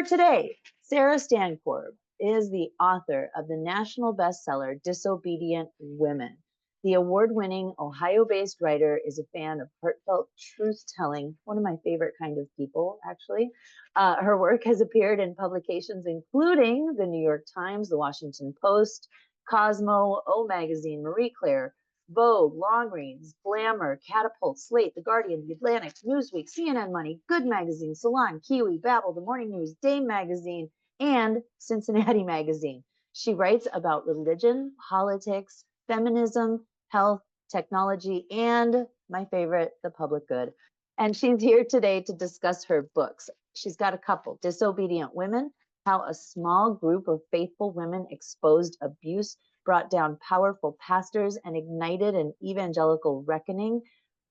today, Sarah Stankorb is the author of the national bestseller Disobedient Women. The award-winning Ohio-based writer is a fan of heartfelt truth-telling, one of my favorite kind of people, actually. Her work has appeared in publications including the New York Times, the Washington Post, Cosmo, O Magazine, Marie Claire, Vogue, Long Reads, Glamour, Catapult, Slate, The Guardian, The Atlantic, Newsweek, CNN Money, Good Magazine, Salon, Kiwi, Babel, The Morning News, Dame Magazine, and Cincinnati Magazine. She writes about religion, politics, feminism, health, technology, and my favorite, the public good. And she's here today to discuss her books. She's got a couple: Disobedient Women, How a Small Group of Faithful Women Exposed Abuse, Brought Down Powerful Pastors, and Ignited an Evangelical Reckoning.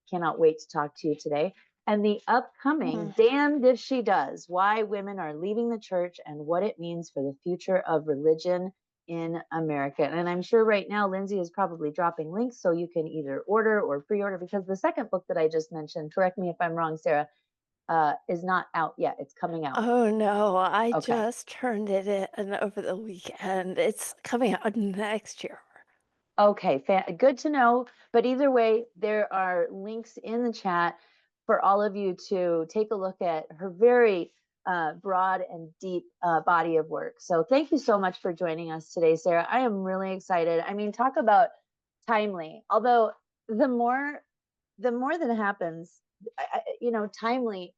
Cannot wait to talk to you today. And the upcoming Damned If She Does, Why Women Are Leaving the Church and What It Means for the Future of Religion in America. And I'm sure right now Lindsay is probably dropping links so you can either order or pre-order, because the second book that I just mentioned, correct me if I'm wrong, Sarah, is not out yet. It's coming out. Oh no, I Okay. just turned it in over the weekend. It's coming out next year. Okay, good to know. But either way, there are links in the chat for all of you to take a look at her very broad and deep body of work. So thank you so much for joining us today, Sarah. I am really excited. I mean, talk about timely. Although the more that happens, timely.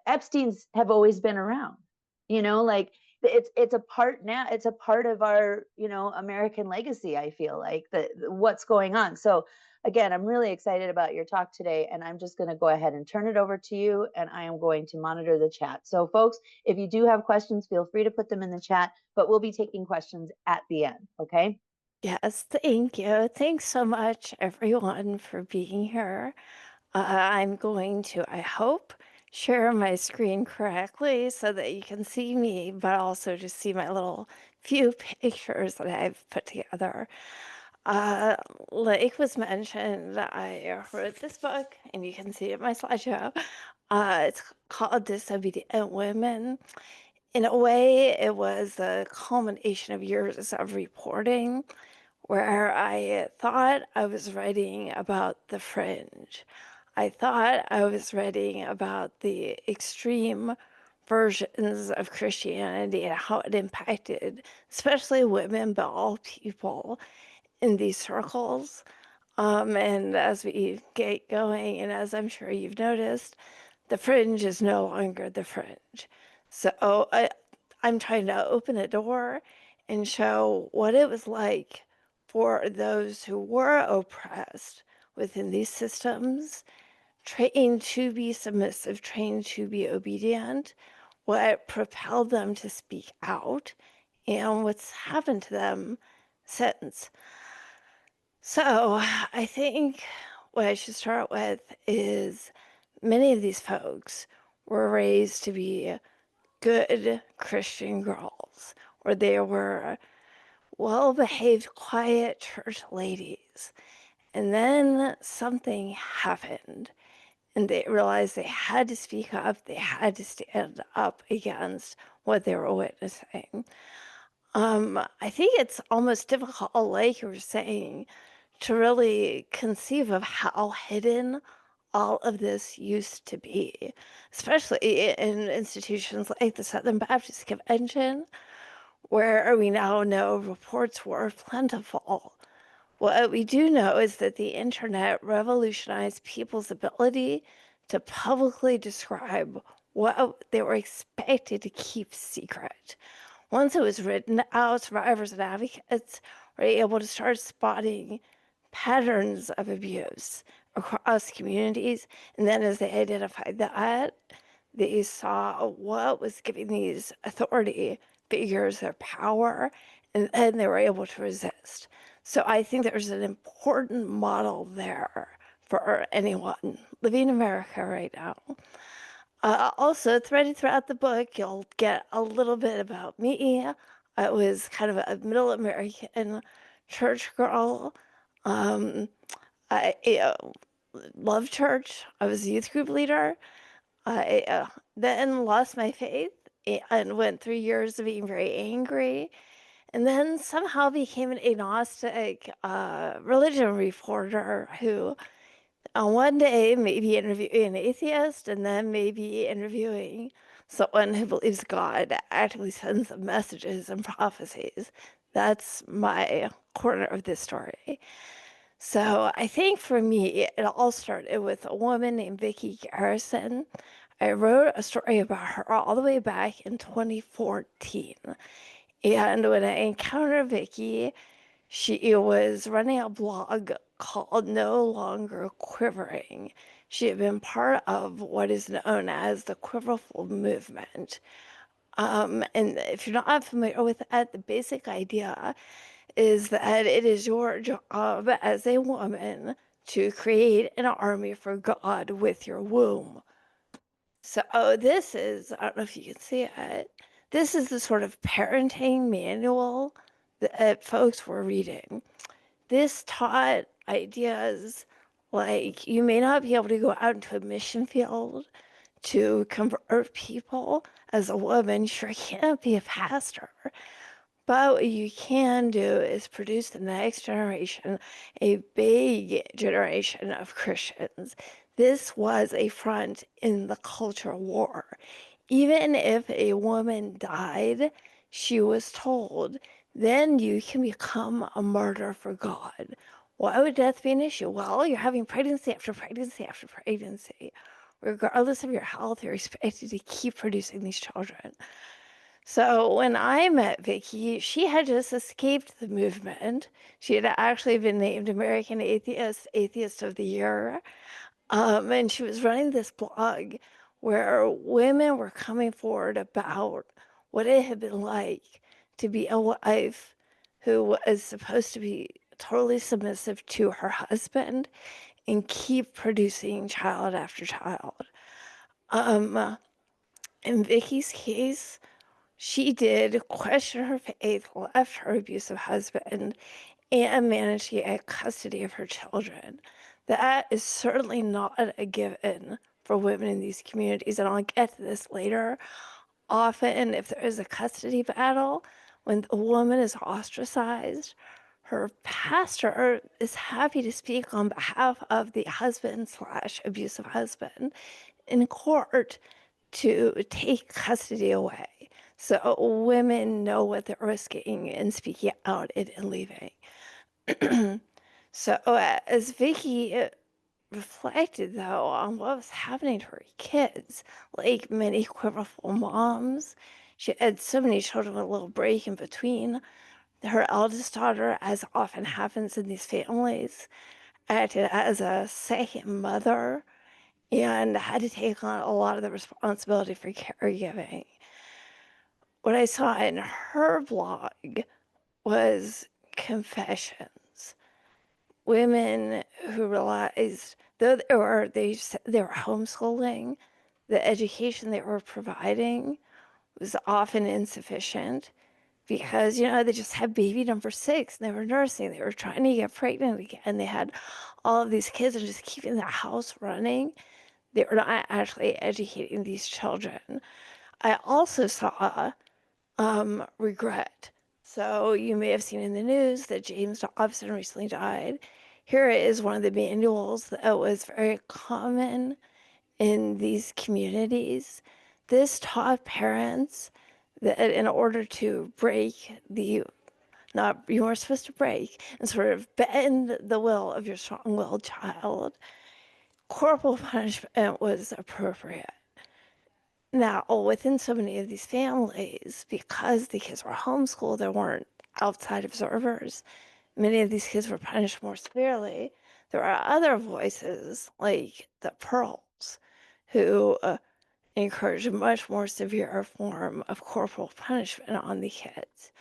Epstein's have always been around. Like it's a part now. It's a part of our American legacy. I feel like what's going on. So again, I'm really excited about your talk today, and I'm just going to go ahead and turn it over to you, and I am going to monitor the chat. So folks, if you do have questions, feel free to put them in the chat, but we'll be taking questions at the end. Okay. Yes, thank you. Thanks so much, everyone, for being here. I'm going to, I hope, share my screen correctly so that you can see me, but also just see my little few pictures that I've put together. Like was mentioned, I wrote this book, and you can see it in my slideshow. It's called Disobedient Women. In a way, it was a culmination of years of reporting where I thought I was writing about the fringe. I thought I was writing about the extreme versions of Christianity and how it impacted, especially women, but all people in these circles. And as we get going, and as I'm sure you've noticed, the fringe is no longer the fringe. So I'm trying to open a door and show what it was like for those who were oppressed within these systems, trained to be submissive, trained to be obedient, what propelled them to speak out, and what's happened to them since. So I think what I should start with is many of these folks were raised to be good Christian girls, or they were well-behaved, quiet church ladies. And then something happened, and they realized they had to speak up, they had to stand up against what they were witnessing. I think it's almost difficult, like you were saying, to really conceive of how hidden all of this used to be, especially in institutions like the Southern Baptist Convention, where we now know reports were plentiful. What we do know is that the internet revolutionized people's ability to publicly describe what they were expected to keep secret. Once it was written out, survivors and advocates were able to start spotting patterns of abuse across communities. And then as they identified that, they saw what was giving these authority figures their power, and then they were able to resist. So I think there's an important model there for anyone living in America right now. Also, threaded throughout the book, you'll get a little bit about me. I was kind of a middle American church girl. I loved church. I was a youth group leader. I then lost my faith and went through years of being very angry, and then somehow became an agnostic religion reporter who on one day maybe interviewing an atheist and then maybe interviewing someone who believes God actually sends them messages and prophecies. That's my corner of this story. So I think for me, it all started with a woman named Vicki Garrison. I wrote a story about her all the way back in 2014. And when I encountered Vicki, she was running a blog called No Longer Quivering. She had been part of what is known as the Quiverful movement. And if you're not familiar with that, the basic idea is that it is your job as a woman to create an army for God with your womb. So this is, I don't know if you can see it, this is the sort of parenting manual that folks were reading. This taught ideas like you may not be able to go out into a mission field to convert people as a woman. You sure can't be a pastor. But what you can do is produce the next generation, a big generation of Christians. This was a front in the culture war. Even if a woman died, she was told, then you can become a martyr for God. Why would death be an issue? Well, you're having pregnancy after pregnancy after pregnancy. Regardless of your health, you're expected to keep producing these children. So when I met Vicki, she had just escaped the movement. She had actually been named American Atheist of the Year. And she was running this blog where women were coming forward about what it had been like to be a wife who was supposed to be totally submissive to her husband and keep producing child after child. Um, in Vicky's case, she did question her faith, left her abusive husband, and managed to get custody of her children. That is certainly not a given for women in these communities, and I'll get to this later. Often, if there is a custody battle, when the woman is ostracized, her pastor is happy to speak on behalf of the husband slash abusive husband in court to take custody away. So women know what they're risking in speaking out and leaving. So as Vicky reflected, though, on what was happening to her kids, like many quiverful moms, she had so many children with a little break in between. Her eldest daughter, as often happens in these families, acted as a second mother and had to take on a lot of the responsibility for caregiving. What I saw in her blog was confessions. Women who realized, though they were homeschooling, the education they were providing was often insufficient because, they just had baby number 6 and they were nursing. They were trying to get pregnant again. They had all of these kids and just keeping the house running. They were not actually educating these children. I also saw regret. So you may have seen in the news that James Dobson recently died. Here is one of the manuals that was very common in these communities. This taught parents that in order to break not you were supposed to break and sort of bend the will of your strong-willed child, corporal punishment was appropriate. Now, within so many of these families, because the kids were homeschooled, there weren't outside observers. Many of these kids were punished more severely. There are other voices, like the Pearls, who encourage a much more severe form of corporal punishment on the kids.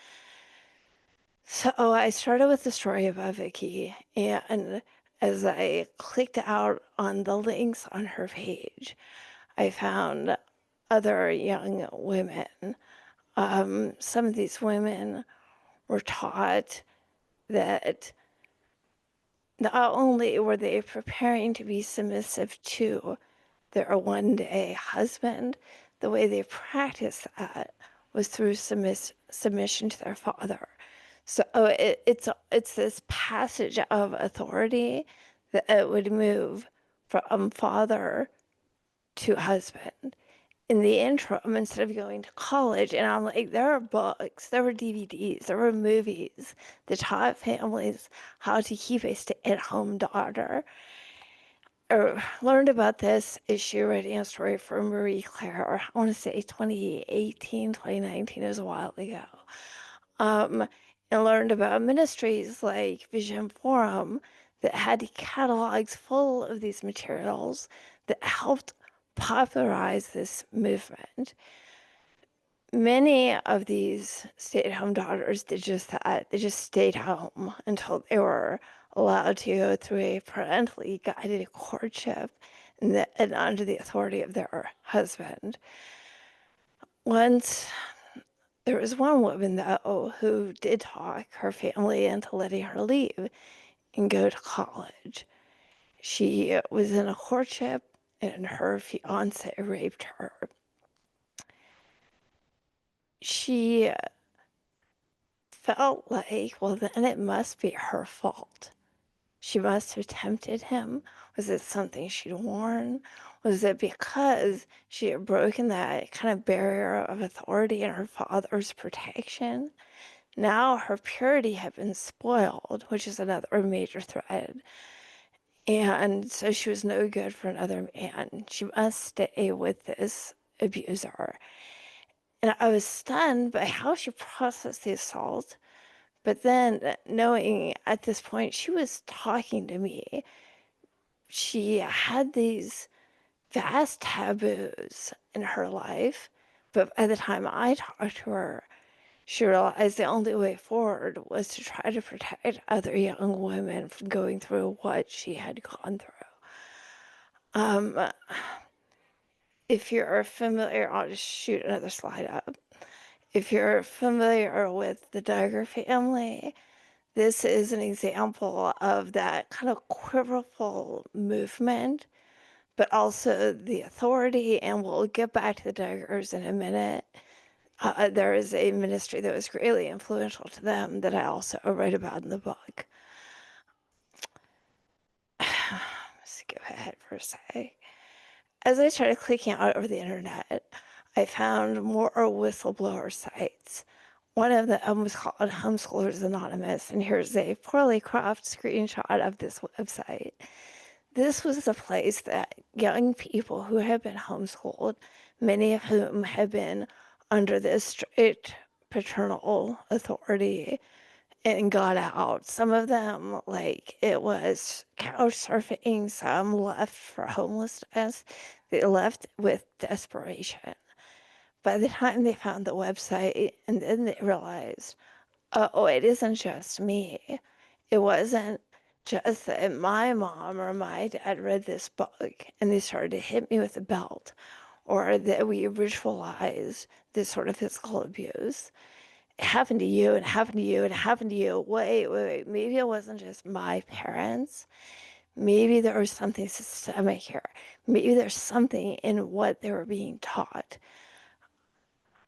So I started with the story about Vicky, and as I clicked out on the links on her page, I found other young women. Some of these women were taught that not only were they preparing to be submissive to their one-day husband, the way they practiced that was through submission to their father. So it's this passage of authority that it would move from father to husband. In the interim, instead of going to college, and I'm like, there are books, there were DVDs, there were movies that taught families how to keep a stay-at-home daughter. Or learned about this issue writing a story for Marie Claire, I want to say 2018, 2019, it was a while ago. Um, and learned about ministries like Vision Forum that had catalogs full of these materials that helped popularize this movement. Many of these stay-at-home daughters did just that. They just stayed home until they were allowed to go through a parentally guided courtship and under the authority of their husband. Once there was one woman, though, who did talk her family into letting her leave and go to college. She was in a courtship and her fiance raped her. She felt like, well, then it must be her fault. She must have tempted him. Was it something she'd worn? Was it because she had broken that kind of barrier of authority and her father's protection? Now her purity had been spoiled, which is another major thread. And so she was no good for another man. She must stay with this abuser. And I was stunned by how she processed the assault. But then, knowing at this point she was talking to me, she had these vast taboos in her life. But by the time I talked to her, she realized the only way forward was to try to protect other young women from going through what she had gone through. Um, if you're familiar, I'll just shoot another slide up. If you're familiar with the Duggar family, this is an example of that kind of quiverful movement, but also the authority. And we'll get back to the Duggars in a minute. There is a ministry that was greatly influential to them that I also write about in the book. Let's go ahead for a sec. As I started clicking out over the internet, I found more whistleblower sites. One of them was called Homeschoolers Anonymous, and here's a poorly cropped screenshot of this website. This was the place that young people who had been homeschooled, many of whom had been under this strict paternal authority, and got out. Some of them, like, it was couch surfing, some left for homelessness. They left with desperation. By the time they found the website, and then they realized, oh, it isn't just me. It wasn't just that my mom or my dad read this book and they started to hit me with a belt, or that we ritualized this sort of physical abuse. It happened to you and happened to you and happened to you. Wait. Maybe it wasn't just my parents. Maybe there was something systemic here. Maybe there's something in what they were being taught.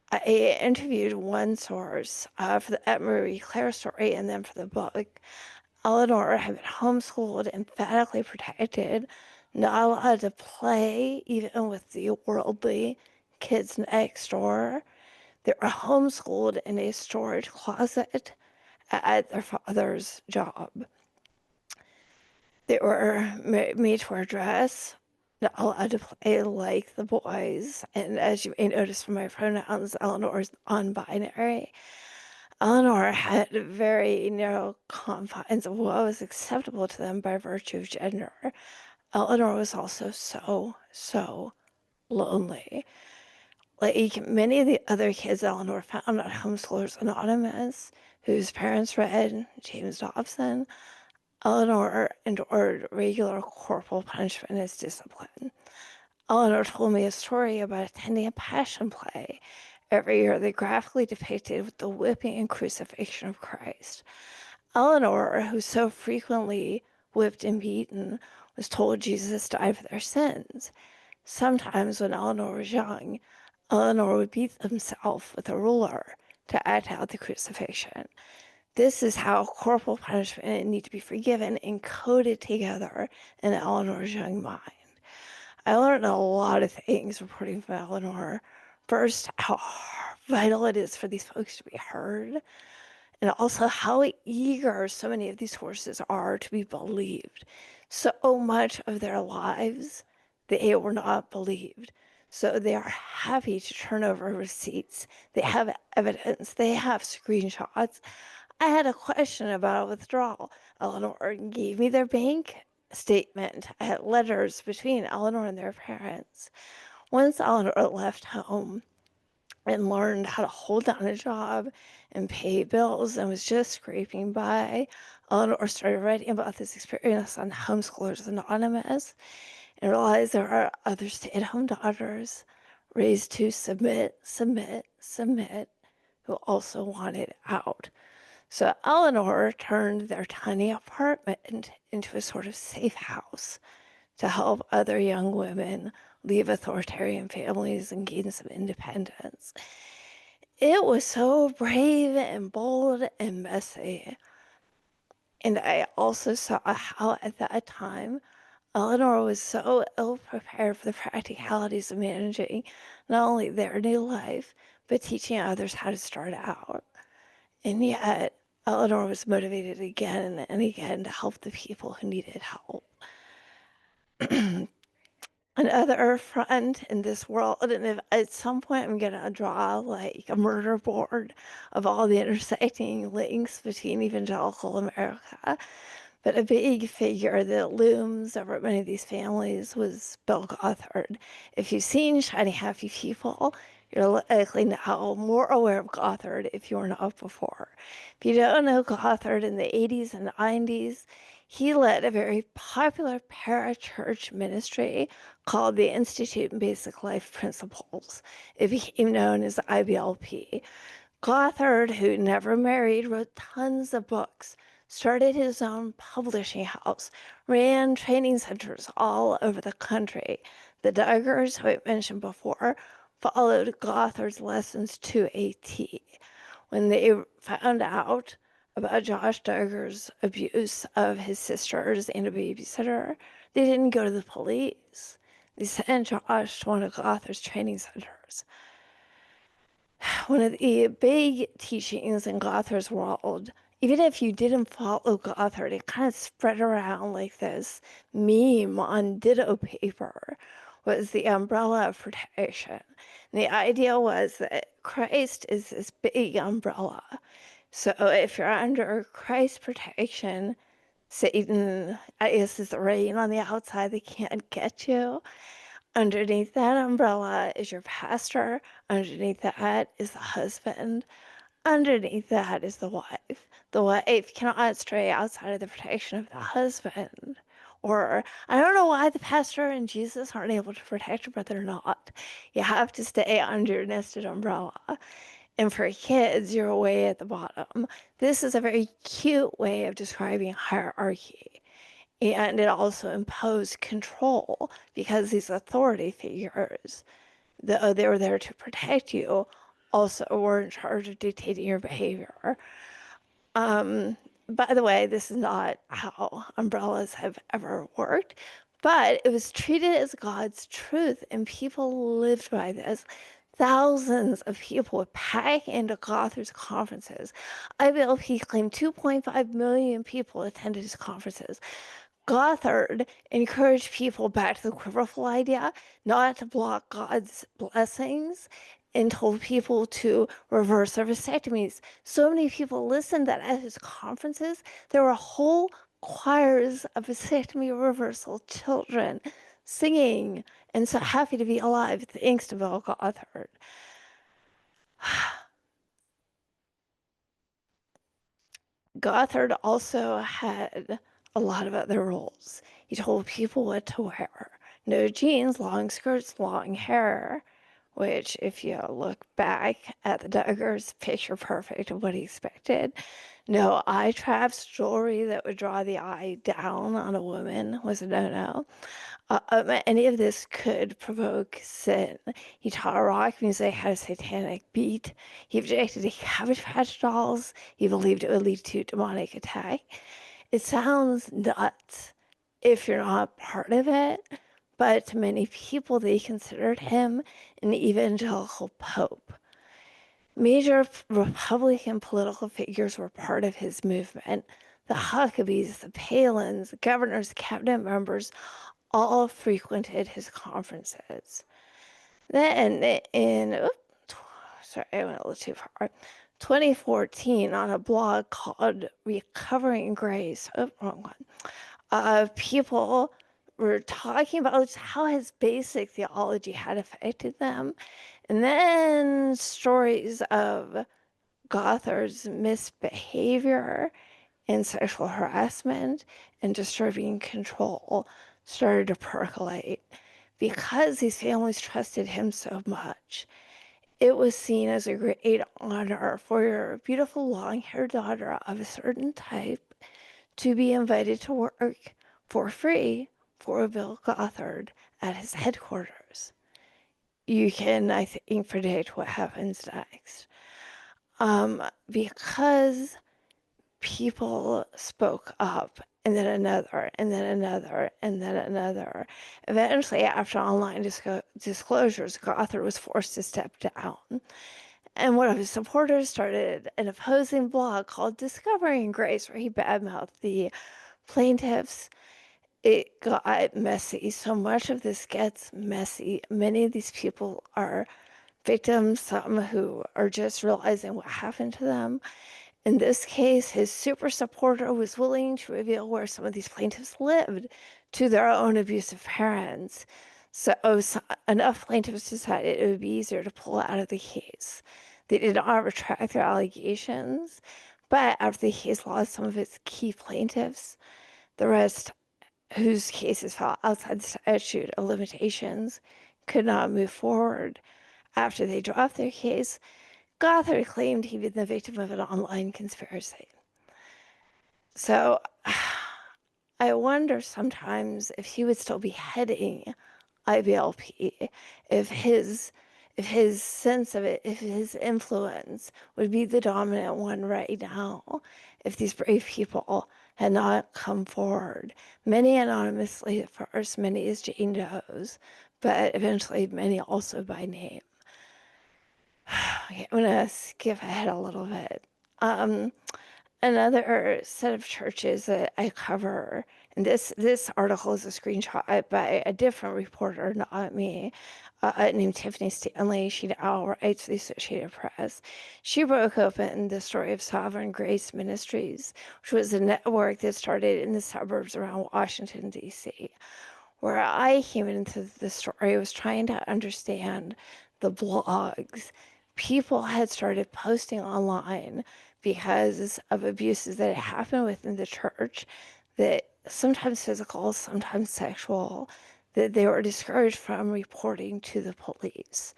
I interviewed one source for the Marie Claire story and then for the book. Eleanor had been homeschooled, emphatically protected, not allowed to play even with the worldly kids next door. They were homeschooled in a storage closet at their father's job. They were made to wear a dress, not allowed to play like the boys. And as you may notice from my pronouns, Eleanor's non-binary. Eleanor had very narrow confines of what was acceptable to them by virtue of gender. Eleanor was also so lonely. Like many of the other kids Eleanor found at Homeschoolers Anonymous, whose parents read James Dobson, Eleanor endured regular corporal punishment as discipline. Eleanor told me a story about attending a passion play. Every year they graphically depicted the whipping and crucifixion of Christ. Eleanor, who so frequently whipped and beaten, was told Jesus died for their sins. Sometimes when Eleanor was young, Eleanor would beat himself with a ruler to act out the crucifixion. This is how corporal punishment need to be forgiven and coded together in Eleanor's young mind. I learned a lot of things reporting from Eleanor. First, how vital it is for these folks to be heard, and also how eager so many of these horses are to be believed. So much of their lives, they were not believed. So they are happy to turn over receipts. They have evidence. They have screenshots. I had a question about a withdrawal. Eleanor gave me their bank statement. I had letters between Eleanor and their parents. Once Eleanor left home and learned how to hold down a job and pay bills and was just scraping by, Eleanor started writing about this experience on Homeschoolers Anonymous and realized there are other stay-at-home daughters raised to submit, who also wanted out. So Eleanor turned their tiny apartment into a sort of safe house to help other young women leave authoritarian families and gain some independence. It was so brave and bold and messy. And I also saw how at that time Eleanor was so ill prepared for the practicalities of managing not only their new life, but teaching others how to start out. And yet, Eleanor was motivated again and again to help the people who needed help. Another front in this world, and if at some point I'm gonna draw like a murder board of all the intersecting links between evangelical America, but a big figure that looms over many of these families was Bill Gothard. If you've seen Shiny Happy People, you're likely now more aware of Gothard if you were not before. If you don't know Gothard, in the 80s and 90s, he led a very popular parachurch ministry called the Institute in Basic Life Principles. It became known as IBLP. Gothard, who never married, wrote tons of books, started his own publishing house, ran training centers all over the country. The Duggars, who I mentioned before, followed Gothard's lessons to a T. When they found out about Josh Duggar's abuse of his sisters and a babysitter, they didn't go to the police. They sent Josh to one of Gothard's training centers. One of the big teachings in Gothard's world, even if you didn't follow Gothard, it kind of spread around like this meme on ditto paper, was the umbrella of protection. And the idea was that Christ is this big umbrella. So if you're under Christ's protection, Satan, I guess, is the rain on the outside. They can't get you. Underneath that umbrella is your pastor. Underneath that is the husband. Underneath that is the wife. The wife cannot stray outside of the protection of the husband. Or, I don't know why the pastor and Jesus aren't able to protect her, but they're not. You have to stay under your nested umbrella. And for kids, you're way at the bottom. This is a very cute way of describing hierarchy. And it also imposed control because these authority figures, they were there to protect you, also were in charge of dictating your behavior. By the way, this is not how umbrellas have ever worked, but it was treated as God's truth, and people lived by this. Thousands of people would pack into Gothard's conferences. IBLP claimed 2.5 million people attended his conferences. Gothard encouraged people back to the quiverful idea, not to block God's blessings, and told people to reverse their vasectomies. So many people listened that at his conferences, there were whole choirs of vasectomy reversal children singing and so happy to be alive thanks to Bill Gothard. Gothard also had a lot of other rules. He told people what to wear. No jeans, long skirts, long hair, which if you look back at the Duggars, picture perfect of what he expected. No, eye traps, jewelry that would draw the eye down on a woman was a no-no. Any of this could provoke sin. He taught rock music had a satanic beat. He objected to Cabbage Patch dolls. He believed it would lead to demonic attack. It sounds nuts if you're not part of it, but to many people, they considered him an evangelical pope. Major Republican political figures were part of his movement. The Huckabees, the Palins, the governors, cabinet members all frequented his conferences. Then sorry, I went a little too far. 2014, on a blog called Recovering Grace, wrong one, people were talking about how his basic theology had affected them. And then stories of Gothard's misbehavior and sexual harassment and disturbing control started to percolate. Because these families trusted him so much, it was seen as a great honor for your beautiful long-haired daughter of a certain type to be invited to work for free for Bill Gothard at his headquarters. You can, I think, predict what happens next. Because people spoke up, and then another, and then another, and then another. Eventually, after online disclosures, Gothard was forced to step down. And one of his supporters started an opposing blog called Discovering Grace, where he badmouthed the plaintiffs. It got messy. So much of this gets messy. Many of these people are victims, some who are just realizing what happened to them. In this case, his super supporter was willing to reveal where some of these plaintiffs lived to their own abusive parents. So enough plaintiffs decided it would be easier to pull out of the case. They did not retract their allegations, but after the case lost some of its key plaintiffs, the rest, whose cases fell outside the statute of limitations, could not move forward. After they dropped their case, Gothard claimed he'd been the victim of an online conspiracy. So I wonder sometimes if he would still be heading IBLP, if his sense of it, if his influence would be the dominant one right now, if these brave people had not come forward, many anonymously at first, many as Jane Doe's, but eventually many also by name. Okay, I'm gonna skip ahead a little bit. Another set of churches that I cover, and this article is a screenshot by a different reporter, not me, named Tiffany Stanley. She now writes for the Associated Press. She broke open the story of Sovereign Grace Ministries, which was a network that started in the suburbs around Washington, D.C. Where I came into the story was trying to understand the blogs. People had started posting online because of abuses that had happened within the church, that sometimes physical, sometimes sexual, that they were discouraged from reporting to the police.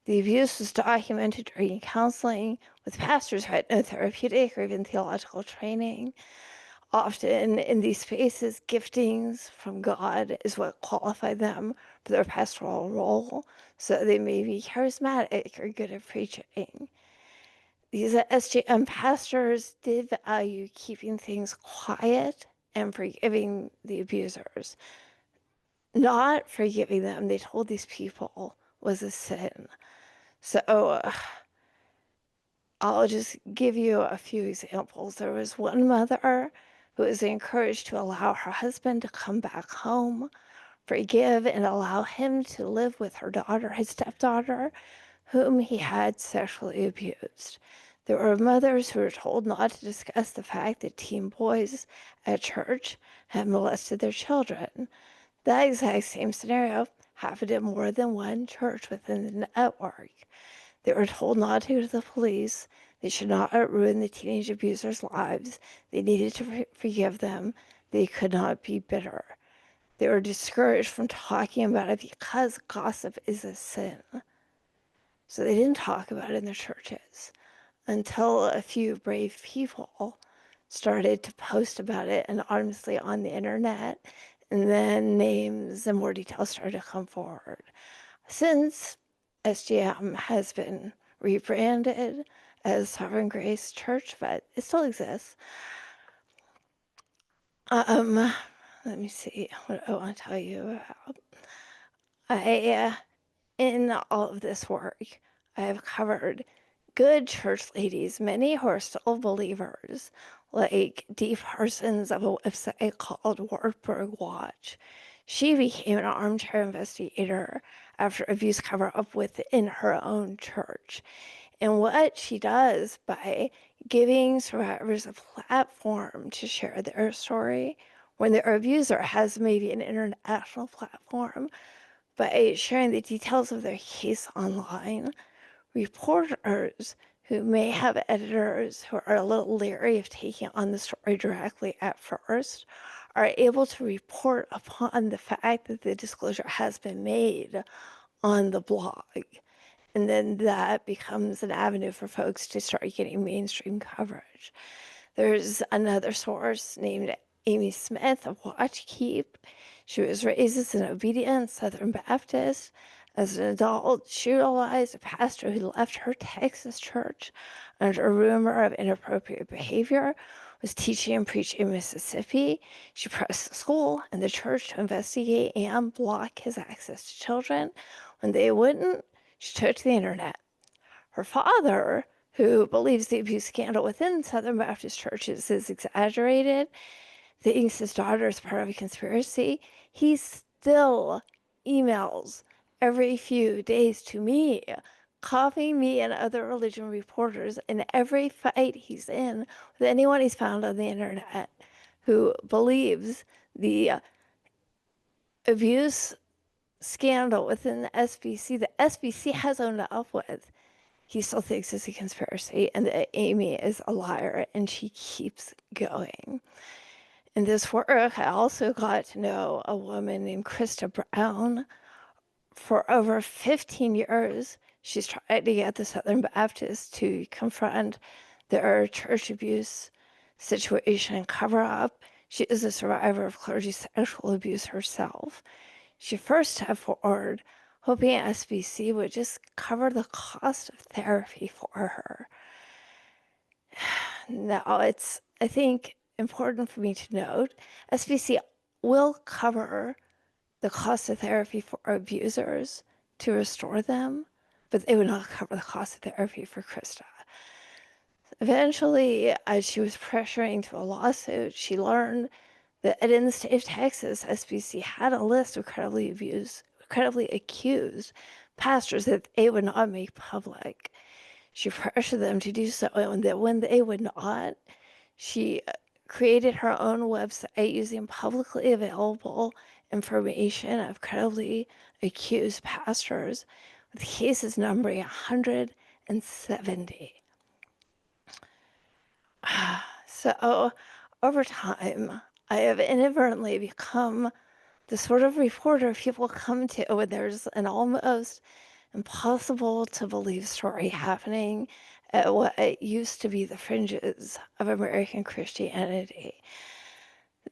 The abuse was documented during counseling with pastors who had no therapeutic or even theological training. Often in these spaces, giftings from God is what qualified them for their pastoral role. So they may be charismatic or good at preaching. These SGM pastors did value keeping things quiet and forgiving the abusers. Not forgiving them, they told these people, was a sin. So I'll just give you a few examples. There was one mother who was encouraged to allow her husband to come back home, forgive, and allow him to live with her daughter, his stepdaughter, whom he had sexually abused. There were mothers who were told not to discuss the fact that teen boys at church had molested their children. That exact same scenario happened in more than one church within the network. They were told not to go to the police. They should not ruin the teenage abusers' lives. They needed to forgive them. They could not be bitter. They were discouraged from talking about it because gossip is a sin. So they didn't talk about it in their churches. until a few brave people started to post about it anonymously on the internet, and then names and more details started to come forward. Since SGM has been rebranded as Sovereign Grace Church, but it still exists. Let me see what I want to tell you about. In all of this work, I have covered good church ladies, many who are still believers, like Dee Parsons of a website called Wartburg Watch. She became an armchair investigator after abuse cover up within her own church. And what she does by giving survivors a platform to share their story when their abuser has maybe an international platform, by sharing the details of their case online, reporters who may have editors who are a little leery of taking on the story directly at first are able to report upon the fact that the disclosure has been made on the blog. And then that becomes an avenue for folks to start getting mainstream coverage. There's another source named Amy Smith of Watchkeep. She was raised as an obedient Southern Baptist. As an adult, she realized a pastor who left her Texas church under a rumor of inappropriate behavior was teaching and preaching in Mississippi. She pressed the school and the church to investigate and block his access to children. When they wouldn't, she took to the internet. Her father, who believes the abuse scandal within Southern Baptist churches is exaggerated, thinks his daughter is part of a conspiracy, he still emails every few days to me, copying me and other religion reporters in every fight he's in with anyone he's found on the internet who believes the abuse scandal within the SBC, the SBC has owned up with. He still thinks it's a conspiracy and that Amy is a liar, and she keeps going. In this work, I also got to know a woman named Krista Brown. For over 15 years, she's tried to get the Southern Baptists to confront their church abuse situation and cover up. She is a survivor of clergy sexual abuse herself. She first stepped forward hoping SBC would just cover the cost of therapy for her. Now, it's, I think, important for me to note, SBC will cover the cost of therapy for abusers to restore them, but they would not cover the cost of therapy for Krista. Eventually, as she was pressuring to a lawsuit, she learned that in the state of Texas, SBC had a list of credibly accused pastors that they would not make public. She pressured them to do so, and that when they would not, she created her own website using publicly available information of credibly accused pastors, with cases numbering 170. So, over time, I have inadvertently become the sort of reporter people come to when there's an almost impossible to believe story happening at what used to be the fringes of American Christianity.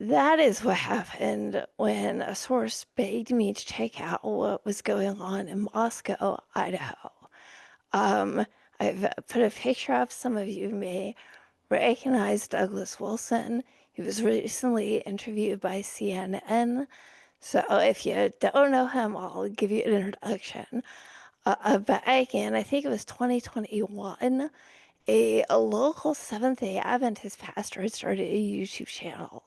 That is what happened when a source begged me to check out what was going on in Moscow, Idaho. Um, I've put a picture up. Some of you may recognize Douglas Wilson. He was recently interviewed by CNN. So if you don't know him, I'll give you an introduction. Back in, I think it was 2021, a local Seventh-day Adventist pastor had started a YouTube channel,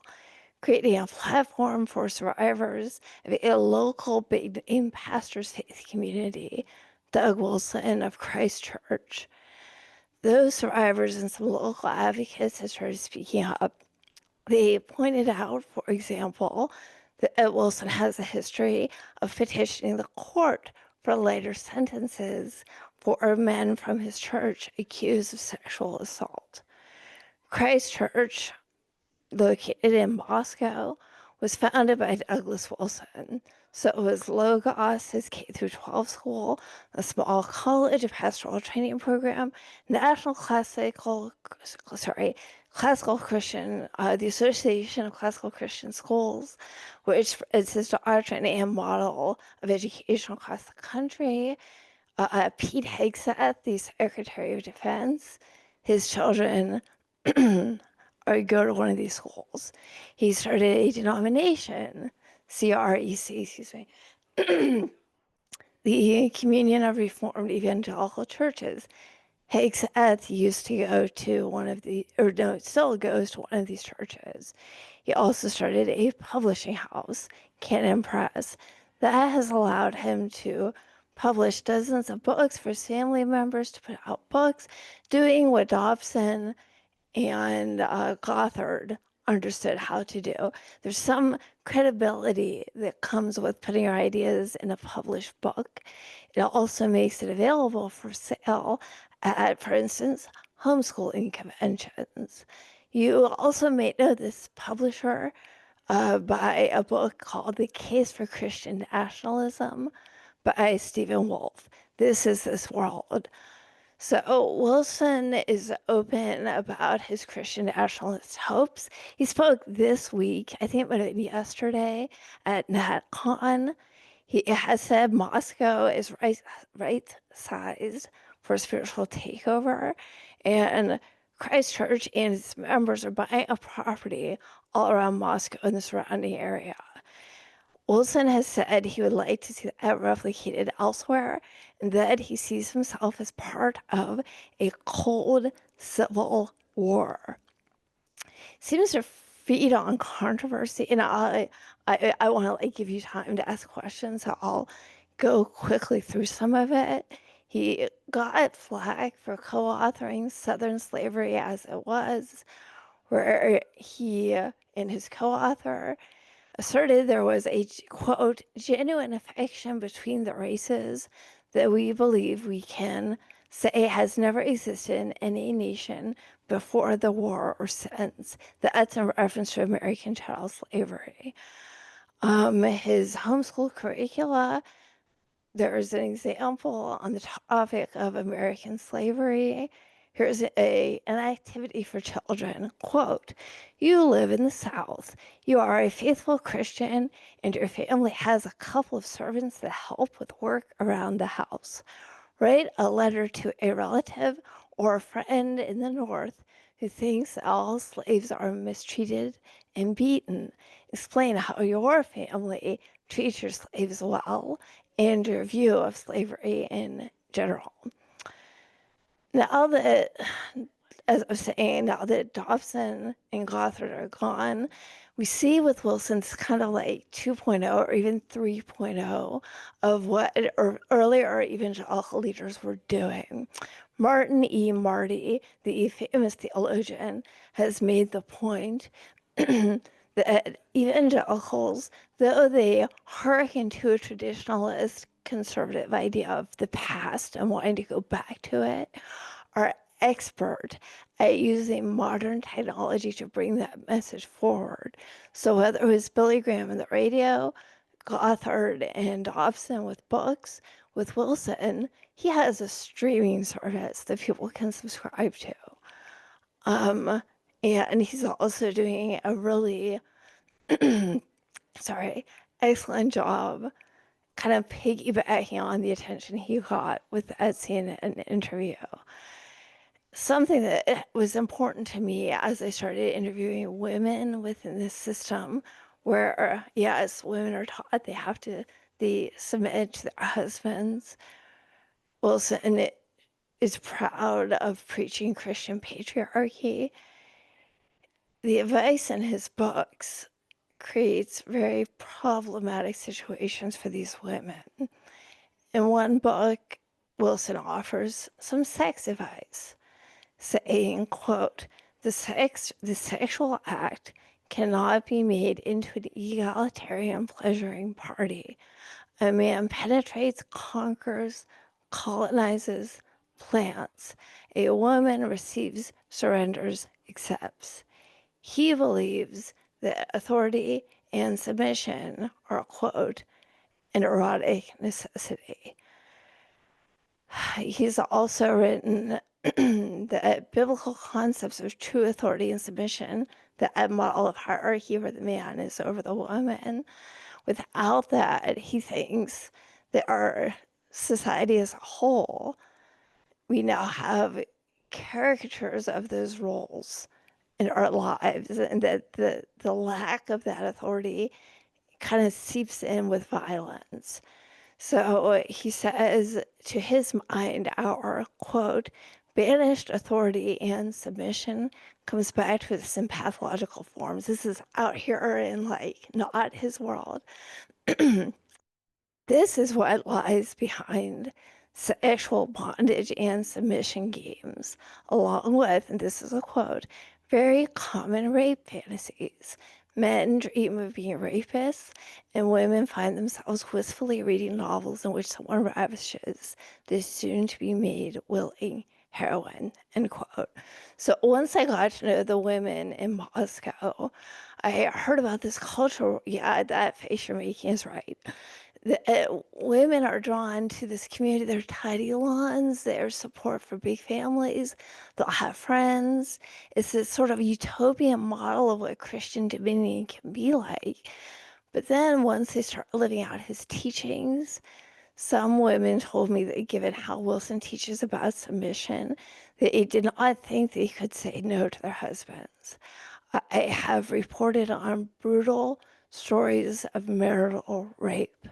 creating a platform for survivors of a local big-name pastor's faith community, Doug Wilson of Christ Church. Those survivors and some local advocates had started speaking up. They pointed out, for example, that Wilson has a history of petitioning the court for lighter sentences for men from his church accused of sexual assault. Christ Church, located in Moscow, was founded by Douglas Wilson. So it was Logos, his K through 12 school, a small college, a pastoral training program, National Classical Christian, the Association of Classical Christian Schools, which is his doctrine and model of education across the country. Pete Hegseth, the Secretary of Defense, his children or go to one of these schools. He started a denomination, CREC, excuse me, the Communion of Reformed Evangelical Churches. Hegseth used to go to one of the, or no, still goes to one of these churches. He also started a publishing house, Canon Press, that has allowed him to publish dozens of books for his family members to put out books, doing what Dobson and Gothard understood how to do. There's some credibility that comes with putting your ideas in a published book. It also makes it available for sale at, for instance, homeschooling conventions. You also may know this publisher by a book called The Case for Christian Nationalism by Stephen Wolfe. This is this world. So Wilson is open about his Christian nationalist hopes. He spoke this week, I think it might have been yesterday, at NatCon. He has said Moscow is right-sized for spiritual takeover, and Christchurch and its members are buying a property all around Moscow and the surrounding area. Wilson has said he would like to see that replicated elsewhere, and that he sees himself as part of a cold civil war. Seems to feed on controversy, and I want to give you time to ask questions, so I'll go quickly through some of it. He got flack for co-authoring Southern Slavery as It Was, where he and his co-author asserted there was a, quote, genuine affection between the races that we believe we can say has never existed in any nation before the war or since. That's in reference to American chattel slavery. His homeschool curricula, there's an example on the topic of American slavery. Here's an activity for children. Quote, you live in the South. You are a faithful Christian, and your family has a couple of servants that help with work around the house. Write a letter to a relative or a friend in the North who thinks all slaves are mistreated and beaten. Explain how your family treats your slaves well and your view of slavery in general. Now that, as I was saying, now that Dobson and Gothard are gone, we see with Wilson's kind of like 2.0 or even 3.0 of what earlier evangelical leaders were doing. Martin E. Marty, the famous theologian, has made the point that evangelicals, though they hearken to a traditionalist conservative idea of the past and wanting to go back to it, are expert at using modern technology to bring that message forward. So whether it was Billy Graham on the radio, Gothard and Dobson with books, with Wilson, he has a streaming service that people can subscribe to. And he's also doing a really, excellent job kind of piggybacking on the attention he got with that CNN interview. Something that was important to me as I started interviewing women within this system, where, yes, women are taught they submit to their husbands. Wilson is proud of preaching Christian patriarchy. The advice in his books creates very problematic situations for these women. In one book, Wilson offers some sex advice, saying, quote, the sexual act cannot be made into an egalitarian pleasuring party. A man penetrates, conquers, colonizes, plants. A woman receives, surrenders, accepts. He believes that authority and submission are, quote, an erotic necessity. He's also written that biblical concepts of true authority and submission, that model of hierarchy where the man is over the woman, without that, he thinks that our society as a whole, we now have caricatures of those roles in our lives, and that the lack of that authority kind of seeps in with violence. So he says, to his mind, our, quote, banished authority and submission comes back to its in pathological forms. This is out here in, like, not his world. This is what lies behind sexual bondage and submission games, along with, and this is a quote, very common rape fantasies. Men dream of being rapists, and women find themselves wistfully reading novels in which someone ravishes this soon-to-be-made willing heroine, end quote. So once I got to know the women in Moscow, I heard about this culture. Yeah, that face you're making is right. Women are drawn to this community. They're tidy lawns, their support for big families, they'll have friends. It's this sort of utopian model of what Christian dominion can be like. But then once they start living out his teachings, some women told me that given how Wilson teaches about submission, that they did not think they could say no to their husbands. I have reported on brutal stories of marital rape.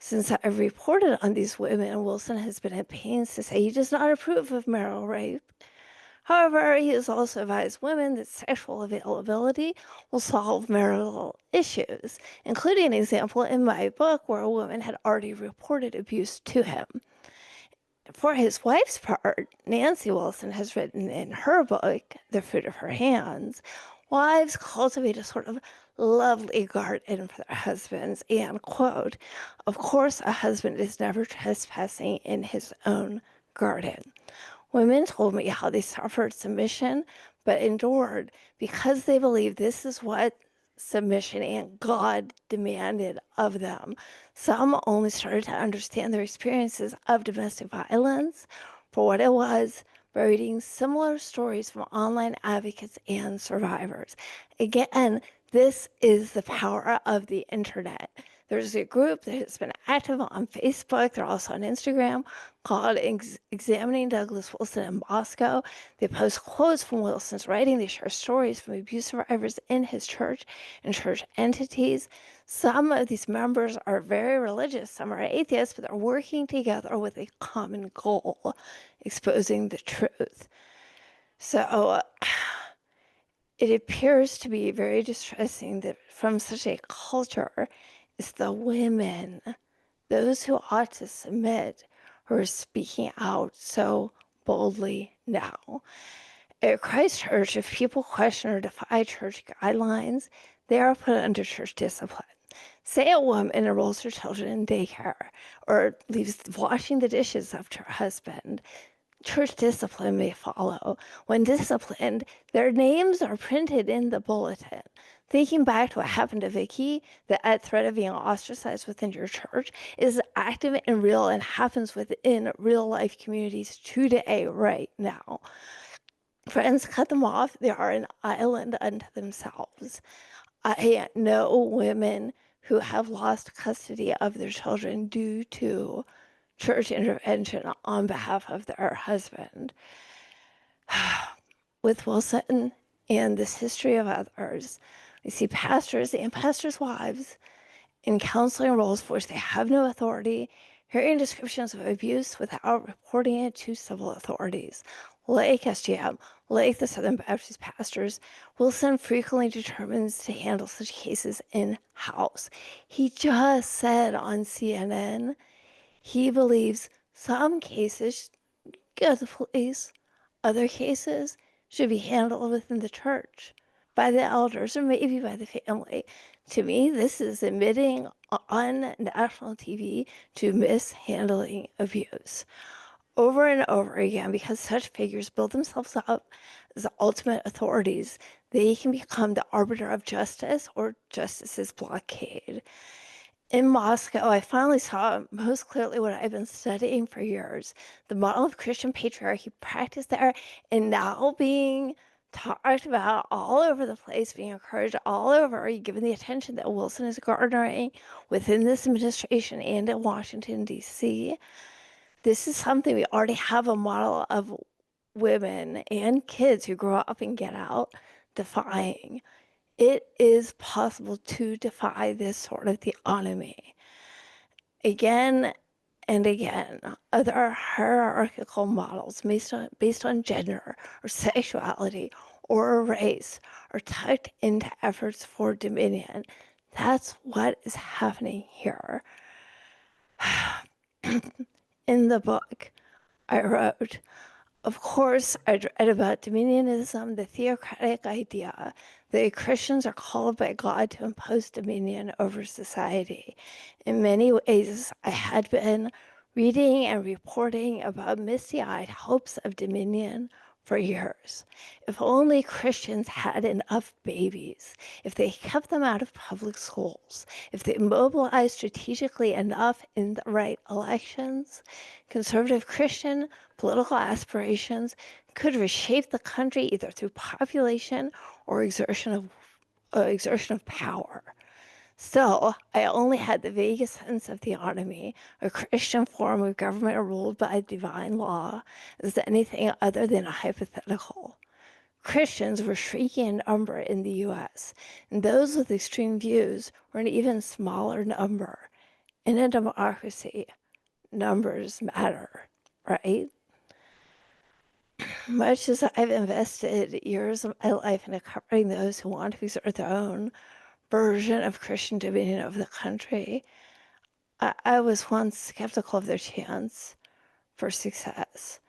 Since I've reported on these women, Wilson has been at pains to say he does not approve of marital rape. However, he has also advised women that sexual availability will solve marital issues, including an example in my book where a woman had already reported abuse to him. For his wife's part, Nancy Wilson has written in her book, The Fruit of Her Hands, wives cultivate a sort of lovely garden for their husbands, and, quote, of course, a husband is never trespassing in his own garden. Women told me how they suffered submission but endured because they believed this is what submission and God demanded of them. Some only started to understand their experiences of domestic violence for what it was by reading similar stories from online advocates and survivors. Again, this is the power of the internet. There's a group that has been active on Facebook. They're also on Instagram called Examining Douglas Wilson in Moscow. They post quotes from Wilson's writing. They share stories from abuse survivors in his church and church entities. Some of these members are very religious. Some are atheists, but they're working together with a common goal, exposing the truth. So it appears to be very distressing that from such a culture, it's the women, those who ought to submit, who are speaking out so boldly now. At Christ Church, if people question or defy church guidelines, they are put under church discipline. Say a woman enrolls her children in daycare or leaves washing the dishes up to her husband. Church discipline may follow. When disciplined, their names are printed in the bulletin. Thinking back to what happened to Vicky, the threat of being ostracized within your church is active and real and happens within real life communities today, right now. Friends, cut them off. They are an island unto themselves. I know women who have lost custody of their children due to church intervention on behalf of their husband. With Wilson and this history of others, we see pastors and pastors' wives in counseling roles for which they have no authority, hearing descriptions of abuse without reporting it to civil authorities. Like SGM, like the Southern Baptist pastors, Wilson frequently determines to handle such cases in-house. He just said on CNN he believes some cases go to the police, other cases should be handled within the church by the elders or maybe by the family. To me, this is admitting on national TV to mishandling abuse over and over again because such figures build themselves up. as the ultimate authorities, they can become the arbiter of justice or justice's blockade. In Moscow, I finally saw most clearly what I've been studying for years, the model of Christian patriarchy practiced there and now being talked about all over the place, being encouraged all over, given the attention that Wilson is garnering within this administration and in Washington, D.C. This is something we already have a model of women and kids who grow up and get out defying. It is possible to defy this sort of theonomy. Again and again, other hierarchical models based on gender or sexuality or race are tucked into efforts for dominion. That's what is happening here. In the book I wrote, of course, I read about dominionism, the theocratic idea that Christians are called by God to impose dominion over society. In many ways, I had been reading and reporting about misty-eyed hopes of dominion for years. If only Christians had enough babies, if they kept them out of public schools, if they mobilized strategically enough in the right elections, conservative Christian political aspirations could reshape the country either through population or exertion of power. Still, I only had the vaguest sense of theonomy, a Christian form of government ruled by divine law, as anything other than a hypothetical. Christians were shrinking in number in the US, and those with extreme views were an even smaller number. In a democracy, numbers matter, right? Much as I've invested years of my life into covering those who want to exert their own version of Christian dominion over the country, I was once skeptical of their chance for success.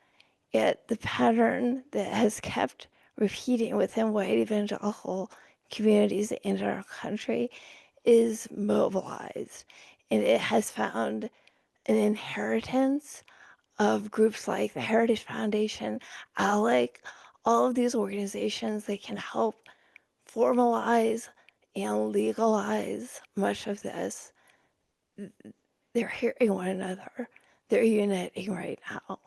Yet the pattern that has kept repeating within white evangelical communities in our country is mobilized. And it has found an inheritance of groups like the Heritage Foundation, ALEC, all of these organizations that can help formalize and legalize much of this. They're hearing one another. They're uniting right now.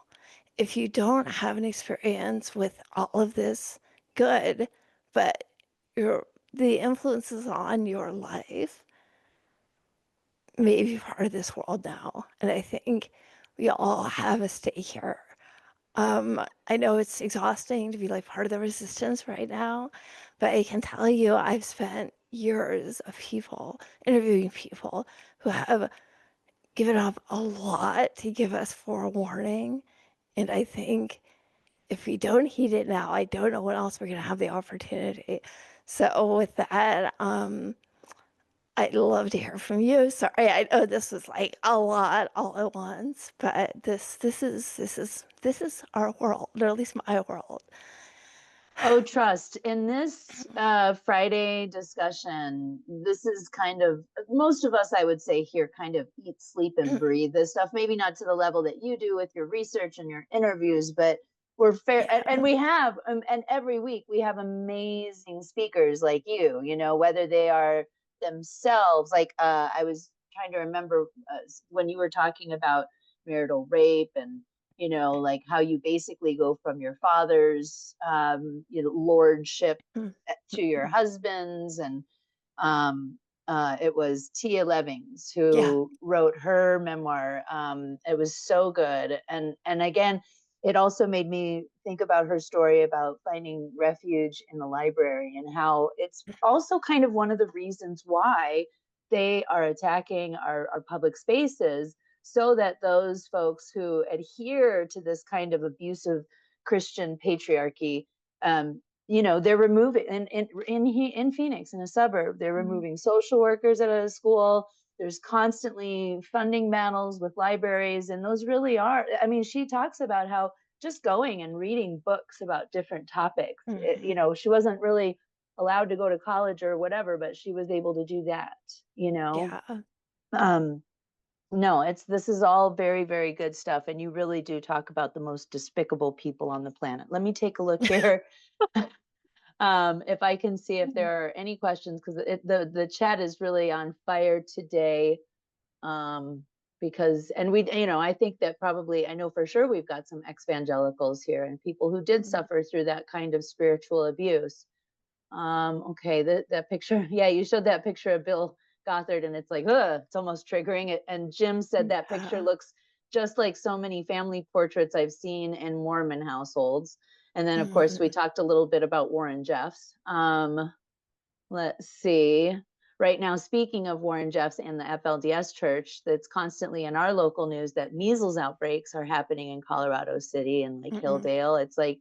If you don't have an experience with all of this, good, but the influences on your life may be part of this world now. And I think we all have a stake here. I know it's exhausting to be like part of the resistance right now, but I can tell you I've spent years of people interviewing people who have given up a lot to give us forewarning. And I think if we don't heed it now, I don't know when else we're going to have the opportunity. So with that, I'd love to hear from you. Sorry, I know this was like a lot all at once, but this is our world, or at least my world. Oh, trust. In this Friday discussion, this is kind of most of us, I would say, here kind of eat, sleep, and breathe this stuff. Maybe not to the level that you do with your research and your interviews, but we're fair. And Yeah. we have, and every week we have amazing speakers like you know, whether they are themselves, like I was trying to remember when you were talking about marital rape and like how you basically go from your father's, lordship to your husband's. And it was Tia Levings Yeah. who wrote her memoir. It was so good. And again, it also made me think about her story about finding refuge in the library and how it's also kind of one of the reasons why they are attacking our public spaces, so that those folks who adhere to this kind of abusive Christian patriarchy, they're removing in Phoenix, in a suburb, they're removing social workers at a school. There's constantly funding battles with libraries, and those really are. I mean, she talks about how just going and reading books about different topics. She wasn't really allowed to go to college or whatever, but she was able to do that. You know, Yeah. um, No, this is all very, very good stuff, and you really do talk about the most despicable people on the planet. Let me take a look here, if I can see if Mhm. there are any questions, because the chat is really on fire today. Um, because and we, I think that probably I know for sure we've got some evangelicals here and people who did Mhm. suffer through that kind of spiritual abuse. Okay, that picture, yeah, you showed that picture of Bill Gothard, and it's like, ugh, it's almost triggering it. And Jim said that picture Yeah. looks just like so many family portraits I've seen in Mormon households. And then, of course, we Mhm. talked a little bit about Warren Jeffs. Let's see. Right now, speaking of Warren Jeffs and the FLDS Church, that's constantly in our local news that measles outbreaks are happening in Colorado City and like Mhm. Hilldale. It's like,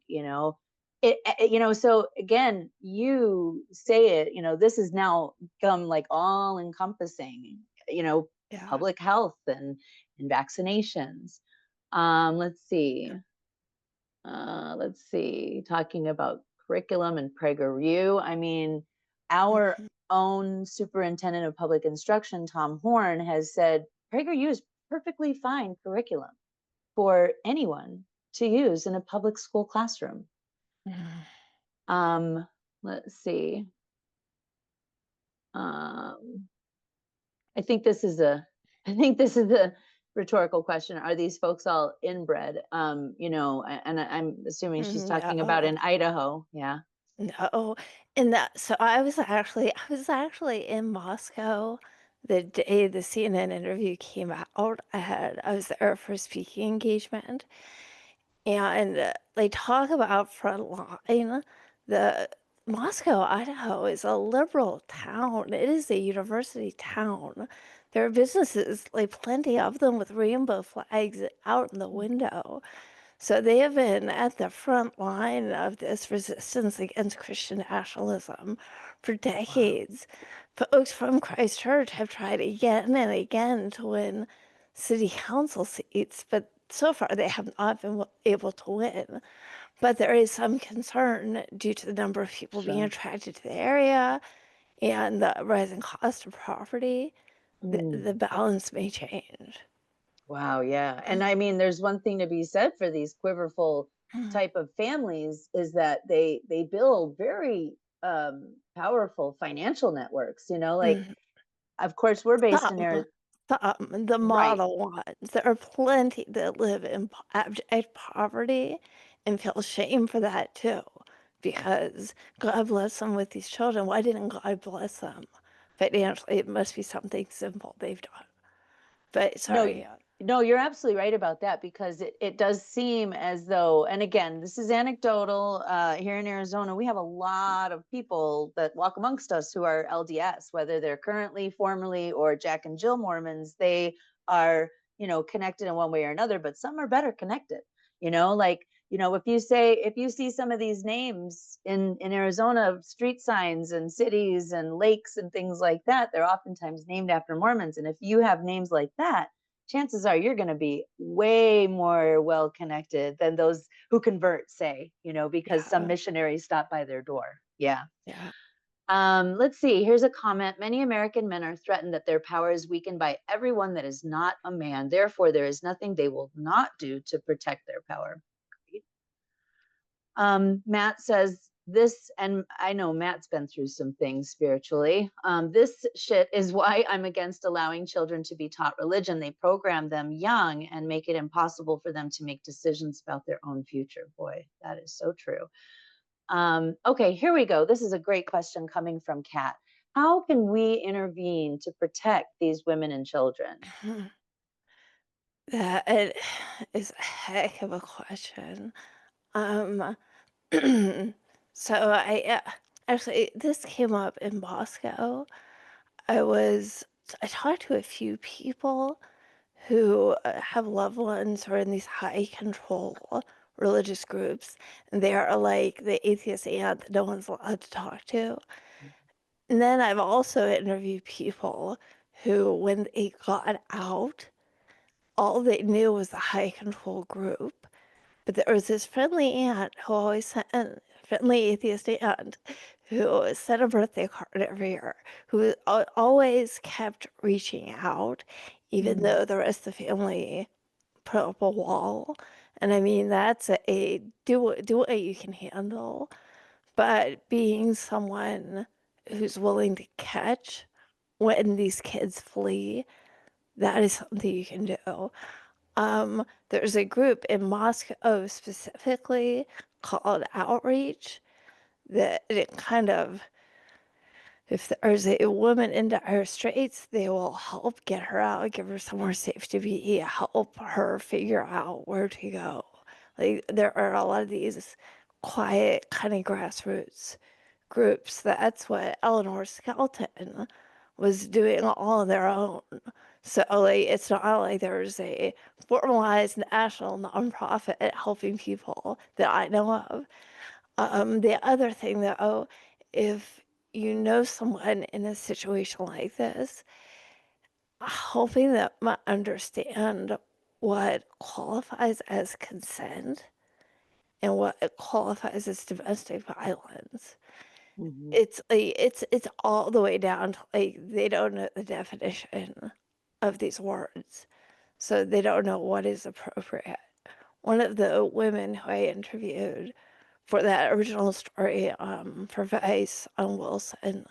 so again, you say it, this is now become like all encompassing, you know, Yeah. public health and vaccinations. Let's see. Let's see, talking about curriculum and PragerU. I mean, our Mhm. own superintendent of public instruction, Tom Horn, has said PragerU is perfectly fine curriculum for anyone to use in a public school classroom. Mhm. Um, let's see. Um, I think this is a, I think this is a rhetorical question. Are these folks all inbred? And I'm assuming she's talking about No. in Idaho. Yeah. No. And that so I was actually in Moscow the day the CNN interview came out. I was there for a speaking engagement, and they talk about frontline. The Moscow, Idaho is a liberal town. It is a university town. There are businesses, like plenty of them, with rainbow flags out in the window. So they have been at the front line of this resistance against Christian nationalism for Wow. decades. Folks from Christchurch have tried again and again to win city council seats, but so far they have not been able to win. But there is some concern due to the number of people being Sure. attracted to the area and the rising cost of property. The Mm. balance may change. Wow, yeah. And I mean, there's one thing to be said for these quiverful Mm, type of families is that they build very powerful financial networks, like mm. of course we're based in Some, Arizona. the Right. model ones. There are plenty that live in abject poverty and feel shame for that too, because God bless them with these children. Why didn't God bless them? Financially, it must be something simple they've done. But No, sorry, no, you're absolutely right about that because it does seem as though, and again, this is anecdotal. Here in Arizona, we have a lot of people that walk amongst us who are LDS, whether they're currently, formerly, or Jack and Jill Mormons. They are, connected in one way or another, but some are better connected. Like if you see some of these names in Arizona, street signs and cities and lakes and things like that, they're oftentimes named after Mormons. And if you have names like that, chances are you're going to be way more well connected than those who convert, say, because some yeah, missionaries stop by their door. Yeah. yeah. Let's see. Here's a comment. Many American men are threatened that their power is weakened by everyone that is not a man. Therefore, there is nothing they will not do to protect their power. Matt says this, and I know Matt's been through some things spiritually. This shit is why I'm against allowing children to be taught religion. They program them young and make it impossible for them to make decisions about their own future. Boy, that is so true. Okay, here we go. This is a great question coming from Kat. How can we intervene to protect these women and children? That it is a heck of a question. Um, so actually this came up in Moscow. I talked to a few people who have loved ones who are in these high control religious groups, and they are like the atheist aunt that no one's allowed to talk to. And then I've also interviewed people who, when they got out, all they knew was the high control group. But there was this friendly aunt who always sent, friendly atheist aunt who sent a birthday card every year, who always kept reaching out. even Mhm. though the rest of the family put up a wall. And I mean, that's a do what you can handle. But being someone who's willing to catch when these kids flee, that is something you can do. There's a group in Moscow specifically called Outreach that it kind of, if there's a woman in dire straits, they will help get her out, give her somewhere safe to be, help her figure out where to go. Like, there are a lot of these quiet, kind of grassroots groups. That's what Eleanor Skelton was doing all on their own. So, like, it's not like there's a formalized national nonprofit helping people that I know of. The other thing, though, if you know someone in a situation like this, helping them understand what qualifies as consent and what qualifies as domestic violence. Mhm. It's like it's all the way down to like they don't know the definition of these words, so they don't know what is appropriate. One of the women who I interviewed for that original story for Vice on Wilson,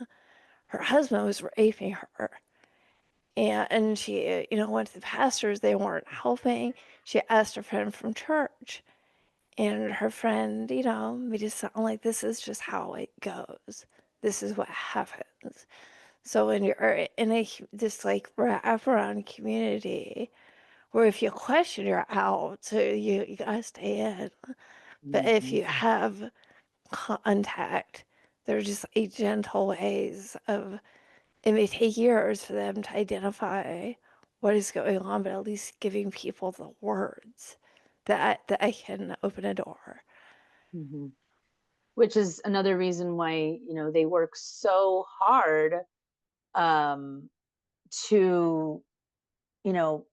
her husband was raping her. And she, went to the pastors, they weren't helping. She asked a friend from church, and her friend, made it sound like this is just how it goes. This is what happens. So when you're in this like wraparound community where if you question, you're out, so you gotta stay in. But if Mhm. you have contact, there's just like gentle ways of it may take years for them to identify what is going on, but at least giving people the words that I can open a door. Mhm. Which is another reason why, they work so hard um, to, you know,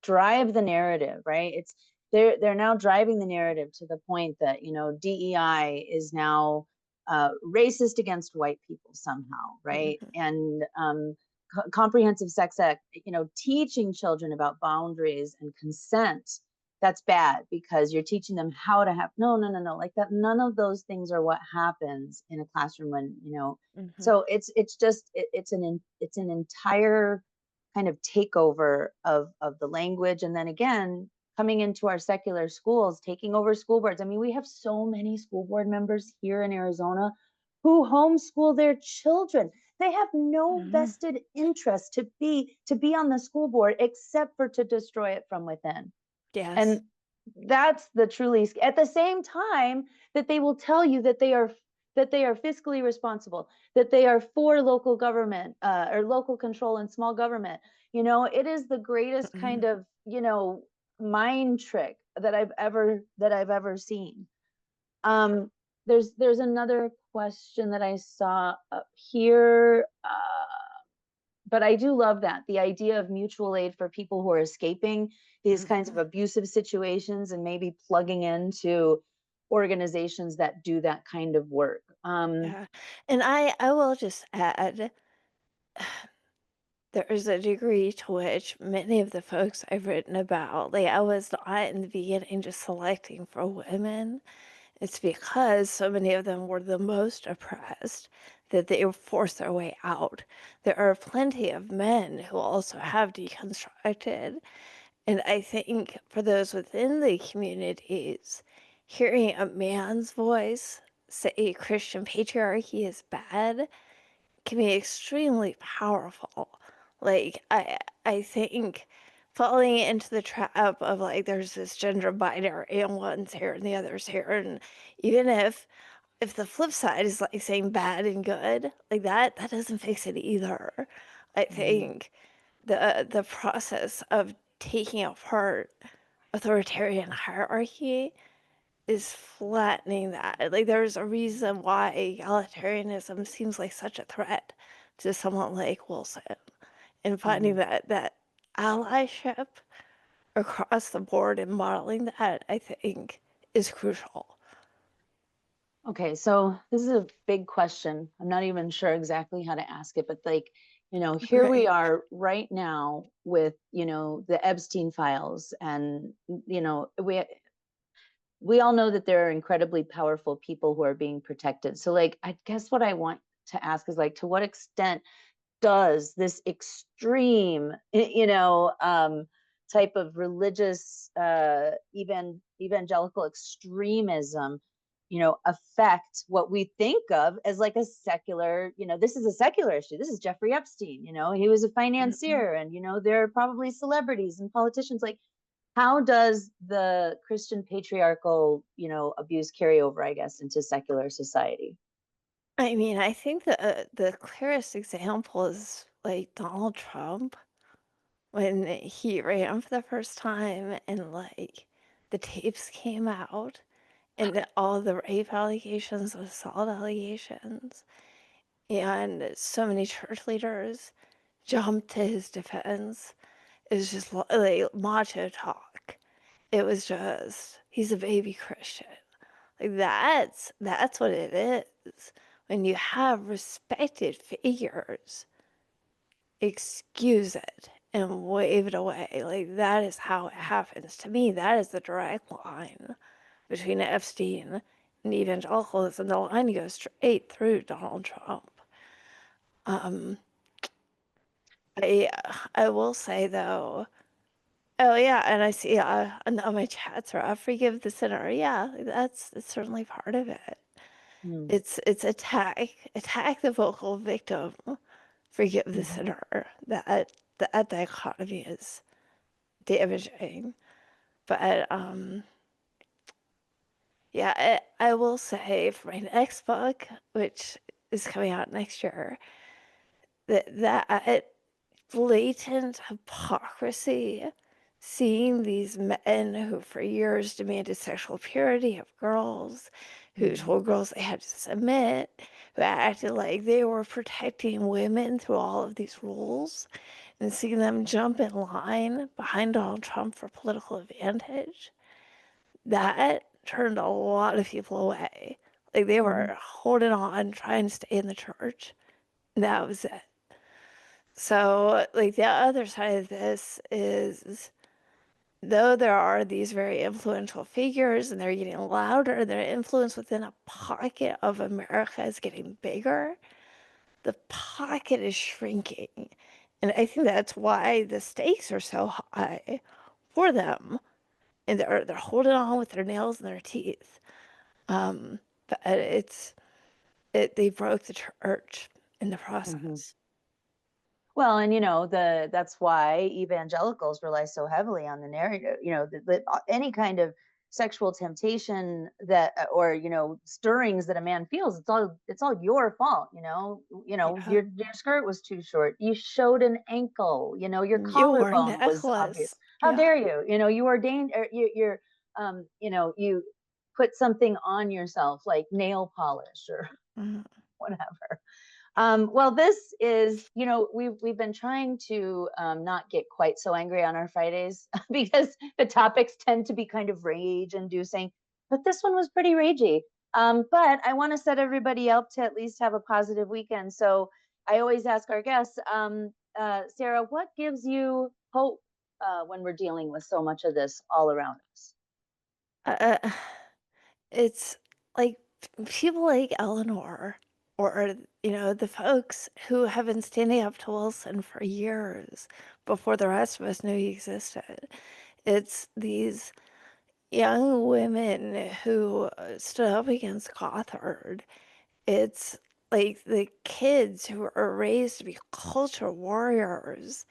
drive the narrative, right? They're now driving the narrative to the point that DEI is now racist against white people somehow, right? Mhm, And comprehensive sex ed, teaching children about boundaries and consent. That's bad because you're teaching them how to have no, like that. None of those things are what happens in a classroom when. mhm, So it's an entire kind of takeover of the language, and then again coming into our secular schools, taking over school boards. I mean, we have so many school board members here in Arizona who homeschool their children. They have no mhm. vested interest to be on the school board except for to destroy it from within. Yes. And that's the truly, at the same time that they will tell you that they are fiscally responsible, that they are for local government or local control and small government. It is the greatest kind Mhm. of mind trick that I've ever seen. um there's another question that I saw up here, but I do love that, the idea of mutual aid for people who are escaping these kinds of Mhm. abusive situations and maybe plugging into organizations that do that kind of work. Yeah. And I will just add, there is a degree to which many of the folks I've written about, like I was not in the beginning just selecting for women. It's because so many of them were the most oppressed that they forced their way out. There are plenty of men who also have deconstructed. And I think for those within the communities, hearing a man's voice say Christian patriarchy is bad can be extremely powerful. Like I think falling into the trap of like there's this gender binary and one's here and the other's here, and even if the flip side is like saying bad and good, like that doesn't fix it either. I Mhm. think the process of taking apart authoritarian hierarchy is flattening that. Like there's a reason why egalitarianism seems like such a threat to someone like Wilson. And finding Mhm. that allyship across the board and modeling that, I think, is crucial. Okay, so this is a big question. I'm not even sure exactly how to ask it, but like, Here we Right. are right now with, the Epstein files, and, we all know that there are incredibly powerful people who are being protected. So, like, I guess what I want to ask is, like, to what extent does this extreme, type of religious, evangelical extremism, affect what we think of as like a secular, this is a secular issue. This is Jeffrey Epstein, he was a Mhm. financier, and, there are probably celebrities and politicians. Like, how does the Christian patriarchal, abuse carry over, I guess, into secular society? I mean, I think the clearest example is like Donald Trump when he ran for the first time and like the tapes came out and all the rape allegations, assault allegations, and so many church leaders jumped to his defense. It was just like macho talk. It was just he's a baby Christian. Like that's what it is. When you have respected figures, excuse it and wave it away. Like that is how it happens. To me, that is the direct line between Epstein and evangelicalism. The line goes straight through Donald Trump. Um, I will say though. Oh yeah, and I see. Now my chats are. Forgive the sinner. Yeah, that's certainly part of it. Mm, It's attack the vocal victim, forgive the mhm, sinner. That dichotomy is damaging. But yeah, I will say for my next book, which is coming out next year, that blatant hypocrisy, seeing these men who for years demanded sexual purity of girls, who mhm, told girls they had to submit, who acted like they were protecting women through all of these rules, and seeing them jump in line behind Donald Trump for political advantage, that turned a lot of people away. Like they mhm, were holding on, trying to stay in the church. That was it. So, like, the other side of this is though there are these very influential figures and they're getting louder, their influence within a pocket of America is getting bigger. The pocket is shrinking. And I think that's why the stakes are so high for them. And they're holding on with their nails and their teeth. But they broke the church in the mhm. process. Well, and that's why evangelicals rely so heavily on the narrative. That any kind of sexual temptation that, or stirrings that a man feels, it's all your fault. Yeah. Your skirt was too short. You showed an ankle. Your Your collarbone was obvious. necklace. How Yeah. dare you? You ordained, or you put something on yourself like nail polish or Mhm. whatever. Well, this is, we've been trying to not get quite so angry on our Fridays because the topics tend to be kind of rage inducing, but this one was pretty ragey. But I want to set everybody up to at least have a positive weekend. So I always ask our guests, Sarah, what gives you hope when we're dealing with so much of this all around us? Uh, it's like people like Eleanor or, the folks who have been standing up to Wilson for years before the rest of us knew he existed. It's these young women who stood up against Gothard. It's like the kids who are raised to be culture warriors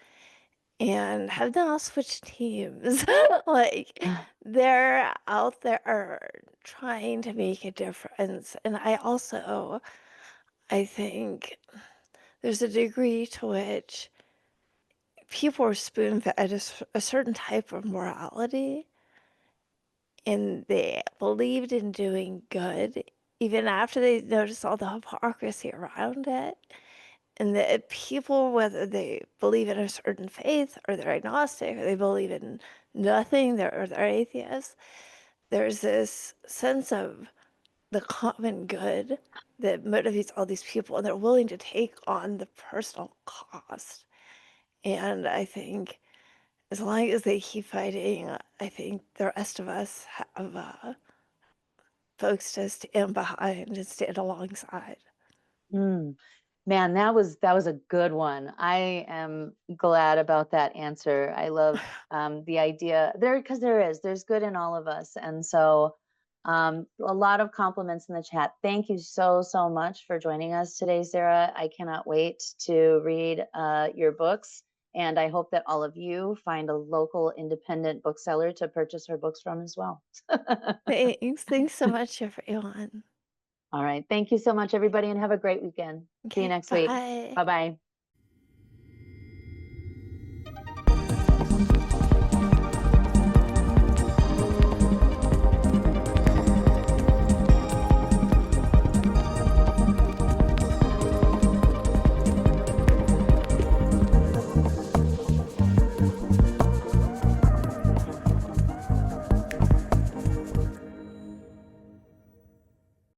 and have now switched teams. Like they're out there trying to make a difference. And I think there's a degree to which people are spoon-fed a certain type of morality and they believed in doing good even after they noticed all the hypocrisy around it. And that people, whether they believe in a certain faith or they're agnostic or they believe in nothing, or they're atheists, there's this sense of the common good that motivates all these people, and they're willing to take on the personal cost. And I think as long as they keep fighting, I think the rest of us have folks to stand behind and stand alongside. Mm. Man, that was a good one. I am glad about that answer. I love the idea there because there's good in all of us, and so a lot of compliments in the chat. Thank you so much for joining us today, Sarah. I cannot wait to read your books, and I hope that all of you find a local independent bookseller to purchase her books from as well. Thanks so much, everyone. All right, thank you so much, everybody, and have a great weekend. See you Okay, next week. bye. Bye bye.